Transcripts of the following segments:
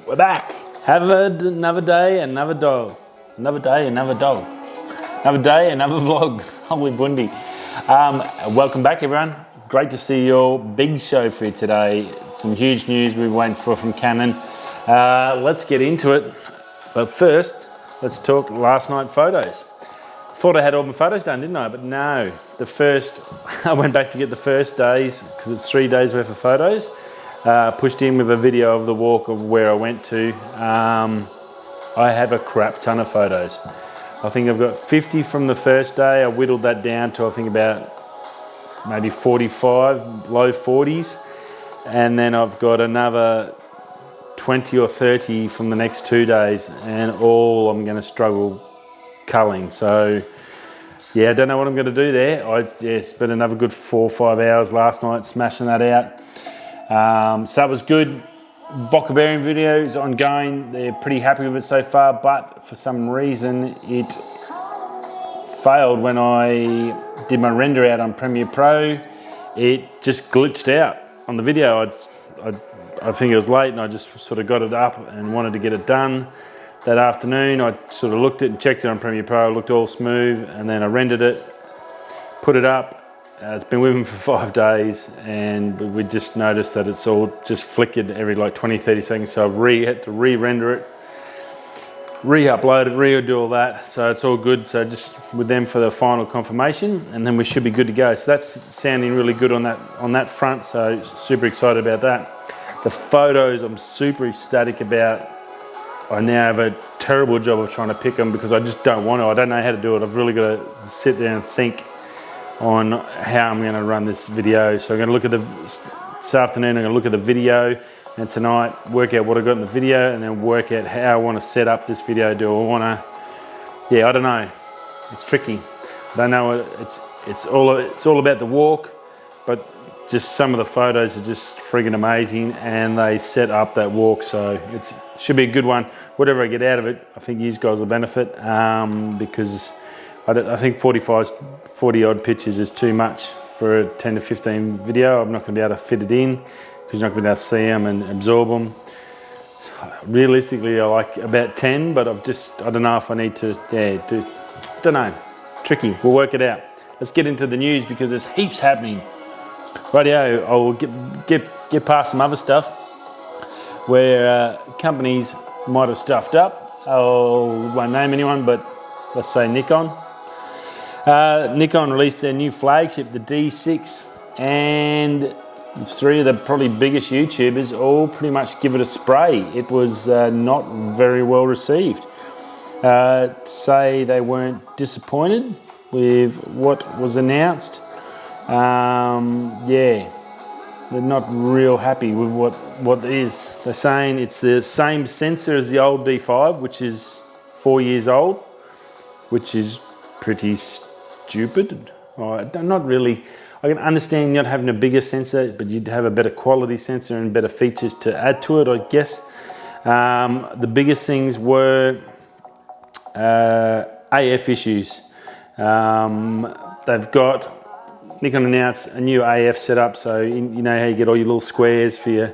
We're back. Have another day, another dog. Another day, another dog. Another day, another vlog. Holy bundi. Welcome back, everyone. Great to see you all. Big show for you today. Some huge news we've been waiting for from Canon. Let's get into it. But first, let's talk last night photos. Thought I had all my photos done, didn't I? But no. I went back to get the first days, because it's 3 days worth of photos. Pushed in with a video of the walk of where I went to. I have a crap ton of photos. I think I've got 50 from the first day. I whittled that down to I think about maybe 45, low 40s. And then I've got another 20 or 30 from the next 2 days, and all I'm going to struggle culling. So yeah, I don't know what I'm going to do there. I spent another good 4 or 5 hours last night smashing that out. So that was good. Boca bearing video is ongoing. They're pretty happy with it so far, but for some reason it failed when I did my render out on Premiere Pro. It just glitched out on the video. I think it was late and I just sort of got it up and wanted to get it done that afternoon. I sort of looked at it and checked it on Premiere Pro. It looked all smooth, and then I rendered it, put it up. It's been with me for 5 days, and we just noticed that it's all just flickered every like 20-30 seconds. So I've had to re-render it, re-upload it, re-do all that. So it's all good. So just with them for the final confirmation, and then we should be good to go. So that's sounding really good on that front. So super excited about that. The photos I'm super ecstatic about. I now have a terrible job of trying to pick them because I just don't want to. I don't know how to do it. I've really got to sit there and think on how I'm going to run this video. So I'm going to look at this afternoon, I'm going to look at the video, and tonight work out what I got in the video, and then work out how I want to set up this video. Do I want to, I don't know. It's tricky. I don't know. It's all about the walk, but just some of the photos are just friggin' amazing, and they set up that walk, so it should be a good one. Whatever I get out of it, I think you guys will benefit, because I think 40 odd pictures is too much for a 10 to 15 video. I'm not going to be able to fit it in because you're not going to be able to see them and absorb them. Realistically, I like about 10, but I don't know if I need to, don't know. Tricky, we'll work it out. Let's get into the news because there's heaps happening. Rightio, I'll get past some other stuff where companies might have stuffed up. I won't name anyone, but let's say Nikon. Nikon released their new flagship, the D6, and 3 of the probably biggest YouTubers all pretty much give it a spray. It was not very well received. Say they weren't disappointed with what was announced. They're not real happy with what it is. They're saying it's the same sensor as the old D5, which is 4 years old, which is pretty stupid. Not really. I can understand not having a bigger sensor, but you'd have a better quality sensor and better features to add to it, I guess. The biggest things were AF issues. Nikon announced a new AF setup, so you know how you get all your little squares for your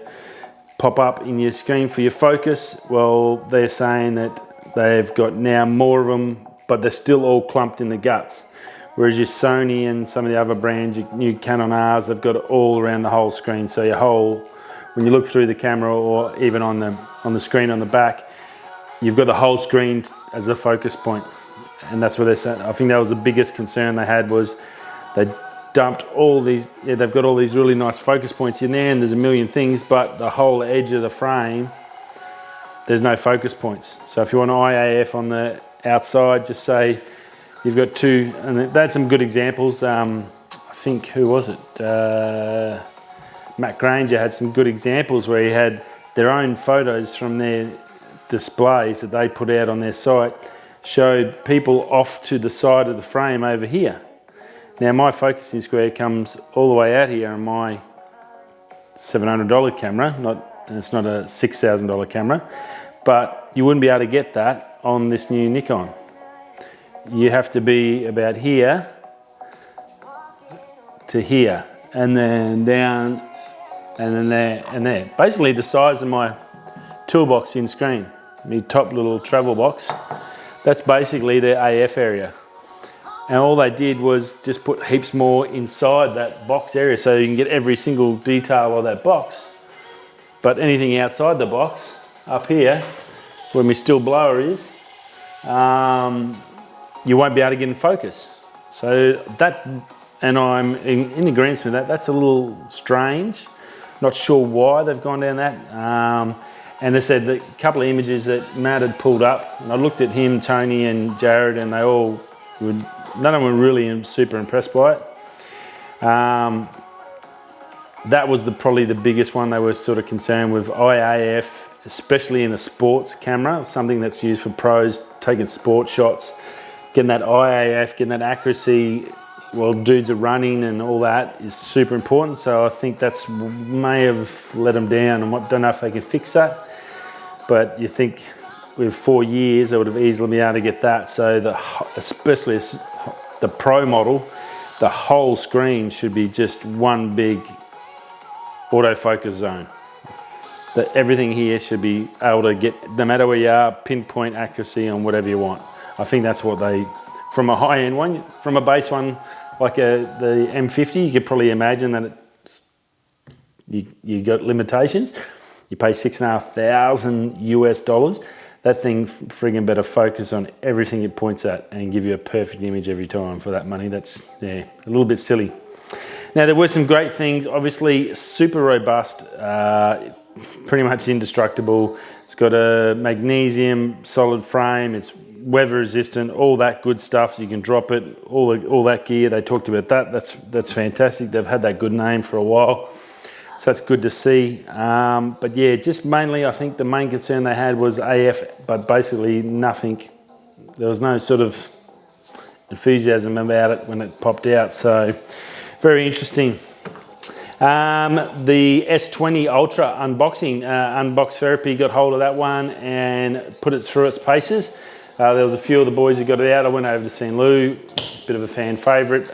pop up in your screen for your focus. Well, they're saying that they've got now more of them, but they're still all clumped in the guts. Whereas your Sony and some of the other brands, your new Canon Rs, they've got it all around the whole screen. So when you look through the camera or even on the screen on the back, you've got the whole screen as a focus point. And that's what they're saying. I think that was the biggest concern they had, was they dumped all these, they've got all these really nice focus points in there, and there's a million things, but the whole edge of the frame, there's no focus points. So if you want IAF on the outside, just say you've got 2, and that's some good examples. I think, who was it? Matt Granger had some good examples where he had their own photos from their displays that they put out on their site, showed people off to the side of the frame over here. Now my focusing square comes all the way out here on my $700 camera, it's not a $6,000 camera, but you wouldn't be able to get that on this new Nikon. You have to be about here to here, and then down, and then there, and there. Basically the size of my toolbox in screen, my top little travel box. That's basically the AF area. And all they did was just put heaps more inside that box area so you can get every single detail of that box. But anything outside the box, up here, where my still blower is, you won't be able to get in focus. So that, and I'm in agreement with that, that's a little strange. Not sure why they've gone down that. And they said that a couple of images that Matt had pulled up, and I looked at him, Tony and Jared, and they all would, none of them were really super impressed by it. That was probably the biggest one they were sort of concerned with. IAF, especially in a sports camera, something that's used for pros, taking sport shots, getting that IAF, getting that accuracy while dudes are running and all that is super important. So I think that's may have let them down, and I don't know if they can fix that. But you think with 4 years, they would have easily been able to get that. So especially the Pro model, the whole screen should be just one big autofocus zone. That everything here should be able to get, no matter where you are, pinpoint accuracy on whatever you want. I think that's what they, from a high-end one, from a base one like the M50, you could probably imagine that you got limitations. You pay $6,500 US. That thing friggin' better focus on everything it points at and give you a perfect image every time for that money. That's, yeah, a little bit silly. Now, there were some great things. Obviously, super robust, pretty much indestructible. It's got a magnesium solid frame. It's weather resistant, all that good stuff. You can drop it, all that gear. They talked about that. That's fantastic. They've had that good name for a while. So that's good to see. But yeah, just mainly I think the main concern they had was AF, but basically nothing. There was no sort of enthusiasm about it when it popped out. So very interesting. The S20 Ultra unboxing, Unbox Therapy got hold of that one and put it through its paces. There was a few of the boys who got it out. I went over to see Lou, bit of a fan favourite.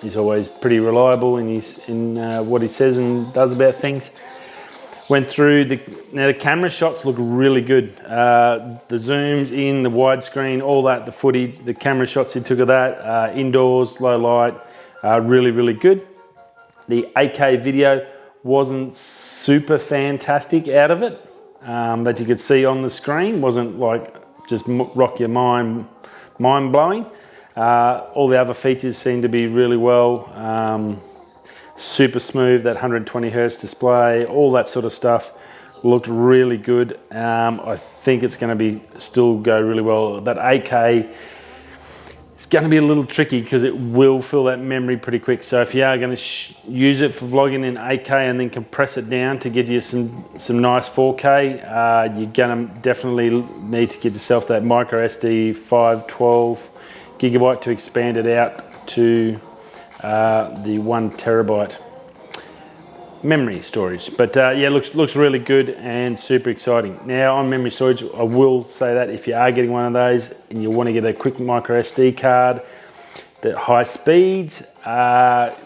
He's always pretty reliable in what he says and does about things. Went through now the camera shots look really good. The zooms in, the widescreen, all that, the footage, the camera shots he took of that, indoors, low light, really, really good. The 8K video wasn't super fantastic out of it, that you could see on the screen. Wasn't like just rock your mind blowing. All the other features seem to be really well. Super smooth, that 120 hertz display, all that sort of stuff looked really good. I think it's going to still go really well. That 8K, it's going to be a little tricky because it will fill that memory pretty quick. So if you are going to use it for vlogging in 8K and then compress it down to get you some nice 4K, you're going to definitely need to get yourself that micro SD 512 gigabyte to expand it out to the 1 terabyte memory storage. But yeah, looks really good and super exciting. Now on memory storage, I will say that if you are getting one of those and you want to get a quick micro SD card, the high speeds,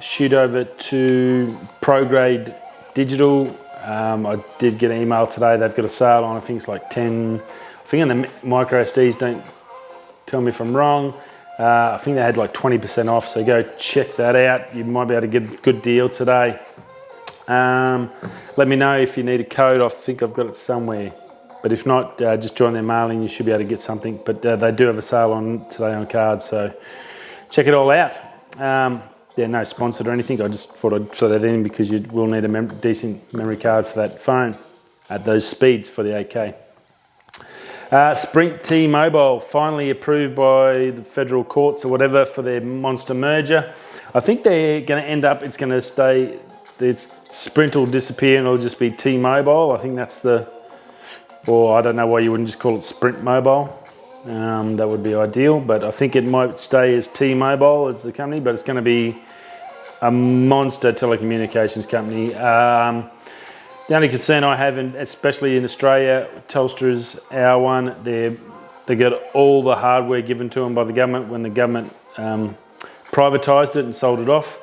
shoot over to Pro Grade Digital. I did get an email today, they've got a sale on, I think it's like 10, I think on the micro SDs, don't tell me if I'm wrong, I think they had like 20% off, so go check that out. You might be able to get a good deal today. Let me know if you need a code. I think I've got it somewhere, but if not, just join their mailing, you should be able to get something. But they do have a sale on today on cards, so check it all out. Yeah, no sponsored or anything, I just thought I'd throw that in because you will need a decent memory card for that phone at those speeds for the 8K. Sprint T-Mobile finally approved by the federal courts or whatever for their monster merger. I think they're going to end up, it's going to stay, Sprint will disappear and it'll just be T-Mobile. I think that's or I don't know why you wouldn't just call it Sprint Mobile. That would be ideal, but I think it might stay as T-Mobile as the company, but it's going to be a monster telecommunications company. The only concern I have, especially in Australia, Telstra's our one. They get all the hardware given to them by the government when the government privatised it and sold it off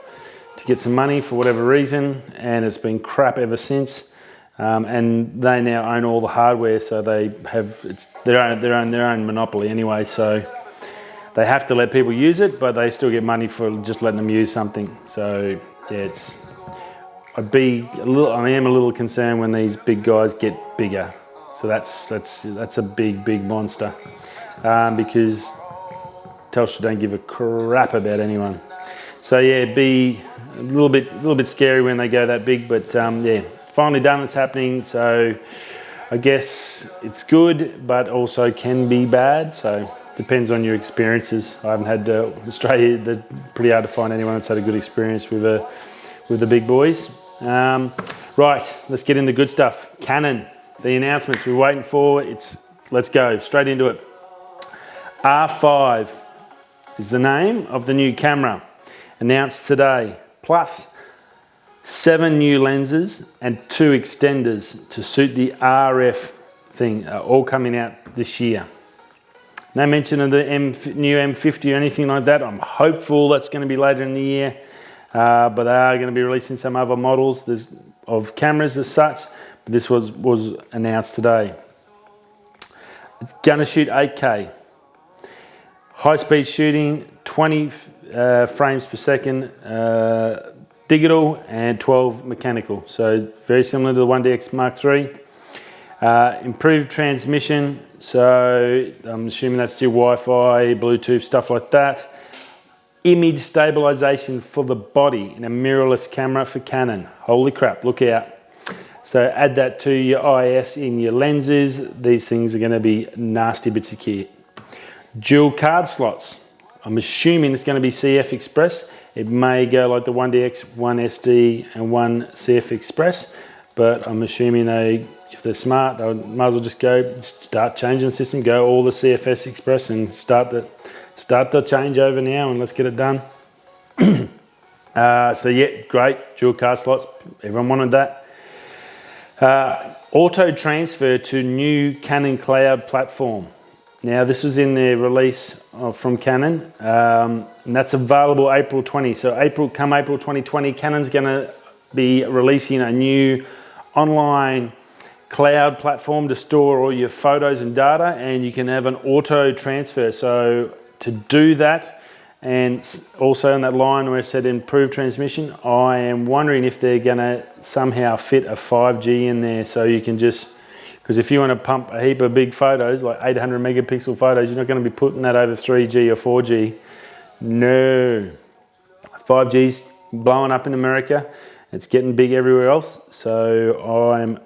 to get some money for whatever reason, and it's been crap ever since. and they now own all the hardware, so they have their own monopoly anyway. So they have to let people use it, but they still get money for just letting them use something. So yeah, I am a little concerned when these big guys get bigger. So that's a big monster, because Telstra don't give a crap about anyone. So yeah, it'd be a little bit scary when they go that big, but yeah, finally done, it's happening. So I guess it's good, but also can be bad. So depends on your experiences. I haven't had Australia. They're pretty hard to find anyone that's had a good experience with the big boys. Right, let's get into good stuff. Canon, the announcements we're waiting for. Let's go straight into it. R5 is the name of the new camera announced today, plus 7 new lenses and 2 extenders to suit the RF thing, all coming out this year. No mention of the new M50 or anything like that. I'm hopeful that's going to be later in the year, but they are going to be releasing some other models of cameras as such. But this was announced today. It's going to shoot 8K. High-speed shooting, 20 frames per second, digital, and 12 mechanical. So very similar to the 1DX Mark III. Improved transmission, so I'm assuming that's still Wi-Fi, Bluetooth, stuff like that. Image stabilization for the body in a mirrorless camera for Canon. Holy crap, look out. So add that to your IS in your lenses. These things are going to be nasty bits of kit. Dual card slots. I'm assuming it's going to be CF Express. It may go like the 1DX, 1SD and 1 CF Express, but I'm assuming if they're smart, they might as well just start changing the system, go all the CFS Express and start the changeover now, and let's get it done. So yeah, great, dual card slots, everyone wanted that. Auto transfer to new Canon Cloud platform. Now this was in the release from Canon, and that's available April 20. So come April 2020, Canon's going to be releasing a new online cloud platform to store all your photos and data, and you can have an auto transfer. So to do that, and also on that line where it said improved transmission, I am wondering if they're going to somehow fit a 5G in there, so you can just, because if you want to pump a heap of big photos, like 800 megapixel photos, you're not going to be putting that over 3G or 4G. No. 5G's blowing up in America. It's getting big everywhere else. So I'm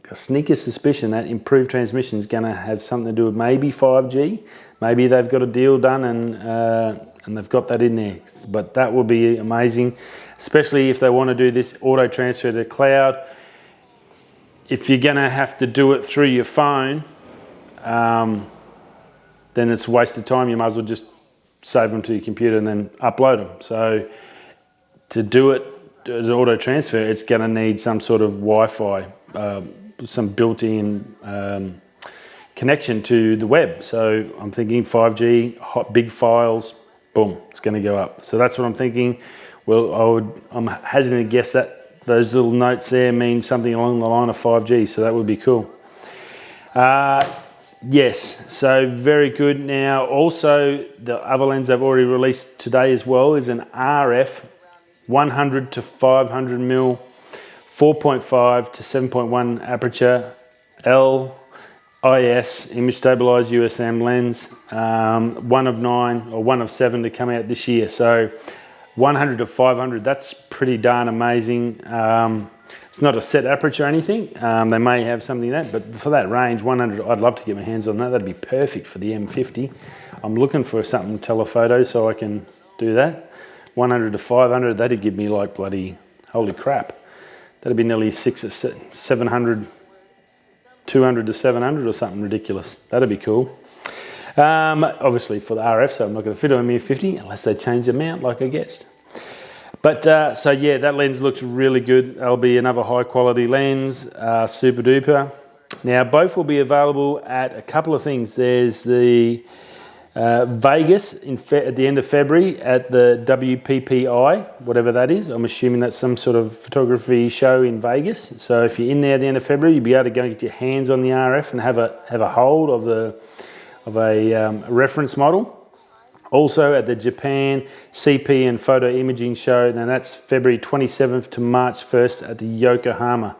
a sneaky suspicion that improved transmission is going to have something to do with maybe 5G. Maybe they've got a deal done and they've got that in there. But that will be amazing, especially if they want to do this auto transfer to the cloud. If you're going to have to do it through your phone, then it's a waste of time. You might as well just save them to your computer and then upload them. So to do it as auto transfer, it's going to need some sort of Wi-Fi, some built-in connection to the web. So I'm thinking 5G, hot, big files, boom, it's going to go up. So that's what I'm thinking. Well, I'm hesitant to guess that those little notes there mean something along the line of 5G, so that would be cool. Yes, so very good. Now, also, the other lens they've already released today as well is an RF 100 to 500 mil, 4.5 to 7.1 aperture, LIS, image stabilized USM lens, 1 of 9 or 1 of 7 to come out this year. So 100 to 500, that's pretty darn amazing. It's not a set aperture or anything. They may have something like that, but for that range, 100, I'd love to get my hands on that. That'd be perfect for the M50. I'm looking for something telephoto so I can do that. 100 to 500, that'd give me like bloody, holy crap. That'd be nearly 700, 200 to 700 or something ridiculous. That'd be cool. Obviously for the RF, so I'm not going to fit on a M50 unless they change the mount like I guessed. But so yeah, that lens looks really good. That'll be another high quality lens, super duper. Now both will be available at a couple of things. There's the Vegas at the end of February at the WPPI, whatever that is. I'm assuming that's some sort of photography show in Vegas. So if you're in there at the end of February, you'll be able to go and get your hands on the RF and have a hold of a reference model. Also at the Japan CP and Photo Imaging Show, and that's February 27th to March 1st at the Yokohama.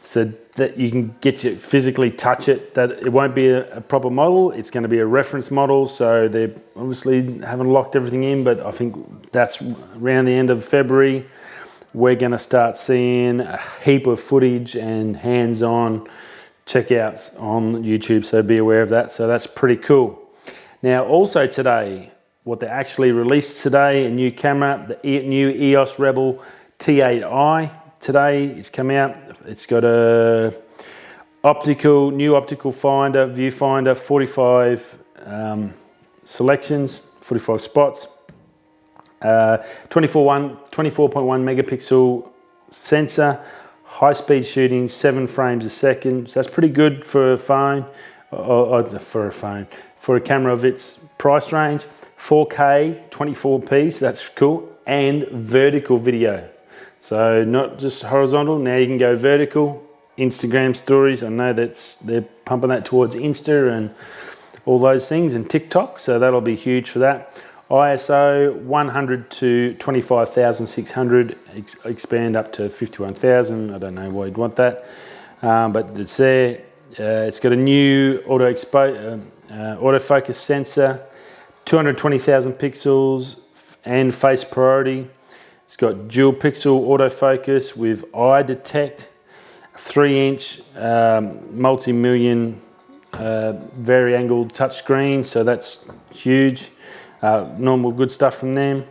So that you can physically touch it. That it won't be a proper model, it's going to be a reference model. So they obviously haven't locked everything in, but I think that's around the end of February. We're going to start seeing a heap of footage and hands-on checkouts on YouTube, so be aware of that. So that's pretty cool. Now also today, what they actually released today, a new camera, the new EOS Rebel T8i. Today it's come out. It's got a new optical finder, viewfinder, 45 selections, 45 spots, 24.1 megapixel sensor, high speed shooting, 7 frames a second. So that's pretty good for a phone, for a camera of its price range. 4K, 24p, so that's cool, and vertical video. So not just horizontal, now you can go vertical. Instagram stories, I know they're pumping that towards Insta and all those things, and TikTok, so that'll be huge for that. ISO 100 to 25,600, expand up to 51,000. I don't know why you'd want that, but it's there. It's got a new autofocus sensor, 220,000 pixels and face priority. It's got dual pixel autofocus with eye detect, 3-inch multi-million vari-angled touchscreen, so that's huge. Normal good stuff from them.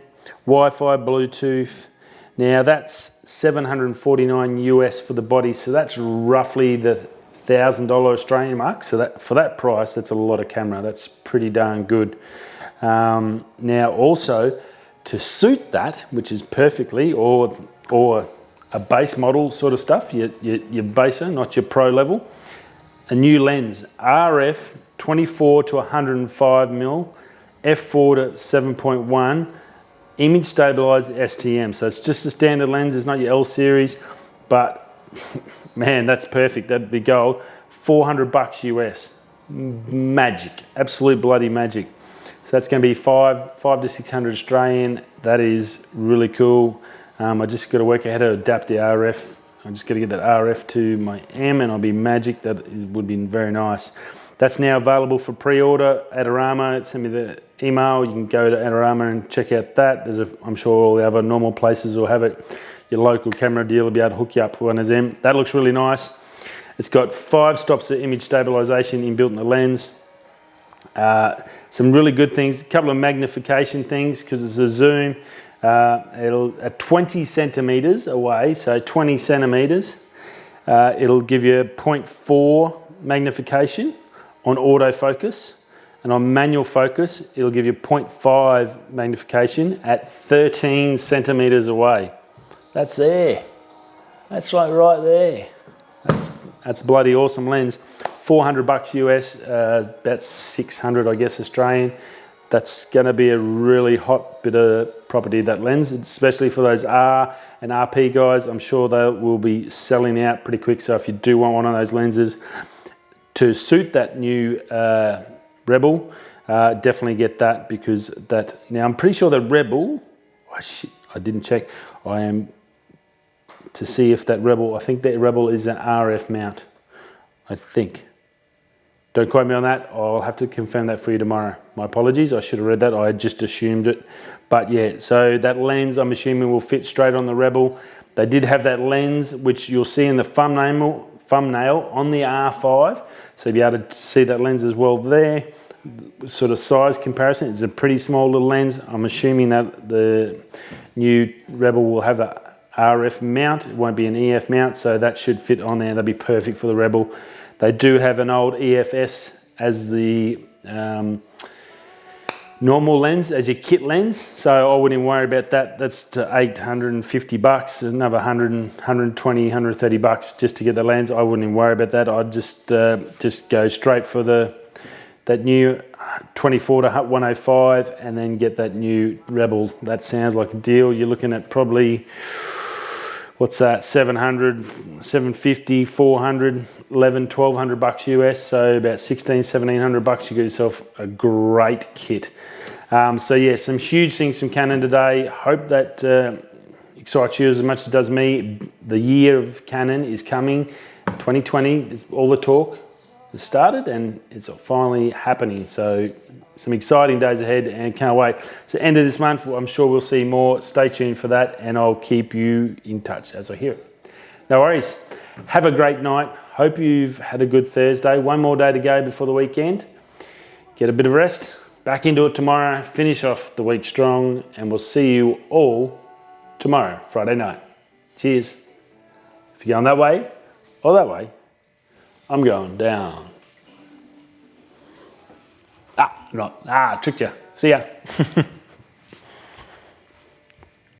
Wi-Fi, Bluetooth. Now that's $749 US for the body, so that's roughly the $1,000 Australian mark. So that for that price, that's a lot of camera. That's pretty darn good. Now also, to suit that, which is perfectly, or a base model sort of stuff, your baser, not your pro level, a new lens, RF 24 to 105 mil, f4 to 7.1, image stabilized STM. So it's just a standard lens, it's not your L series, but man, that's perfect. That'd be gold. $400 US. Magic, absolute bloody magic. So that's going to be 500 to 600 Australian. That is really cool. I just got to work out how to adapt the RF. I'm just got to get that RF to my M, and I'll be magic. That would be very nice. That's now available for pre-order. Adorama, send me the email. You can go to Adorama and check out that. I'm sure all the other normal places will have it. Your local camera dealer will be able to hook you up with one of them. That looks really nice. It's got 5 stops of image stabilization inbuilt in the lens. Some really good things, a couple of magnification things because it's a zoom. It'll at 20 centimeters away, so 20 centimeters, it'll give you 0.4 magnification on autofocus, and on manual focus, it'll give you 0.5 magnification at 13 centimeters away. That's there. That's right there. That's a bloody awesome lens. $400 US, that's 600, I guess, Australian. That's going to be a really hot bit of property, that lens, especially for those R and RP guys. I'm sure they will be selling out pretty quick. So if you do want one of those lenses to suit that new Rebel, definitely get that, because that. Now I'm pretty sure the Rebel. Oh shit! I didn't check. I am to see if that Rebel. I think that Rebel is an RF mount. I think. Don't quote me on that. I'll have to confirm that for you tomorrow. My apologies. I should have read that. I just assumed it. But yeah, so that lens I'm assuming will fit straight on the Rebel. They did have that lens, which you'll see in the thumbnail on the R5. So you'll be able to see that lens as well there. Sort of size comparison. It's a pretty small little lens. I'm assuming that the new Rebel will have a RF mount. It won't be an EF mount, so that should fit on there. That'd be perfect for the Rebel. They do have an old EFS as the normal lens, as your kit lens, so I wouldn't worry about that. That's to $850, another 120, $130 just to get the lens. I wouldn't even worry about that. I'd just go straight for the that new 24 to 105 and then get that new Rebel. That sounds like a deal. You're looking at probably, what's that, 700, 750, 400, 11, 1200 bucks US. So about 16, 1700 bucks, you get yourself a great kit. So yeah, some huge things from Canon today. Hope that excites you as much as it does me. The year of Canon is coming. 2020 is all the talk. It started and it's finally happening. So some exciting days ahead and can't wait. So end of this month, I'm sure we'll see more. Stay tuned for that and I'll keep you in touch as I hear it. No worries. Have a great night. Hope you've had a good Thursday. One more day to go before the weekend. Get a bit of rest. Back into it tomorrow. Finish off the week strong and we'll see you all tomorrow, Friday night. Cheers. If you're going that way or that way, I'm going down. Tricked you. See ya.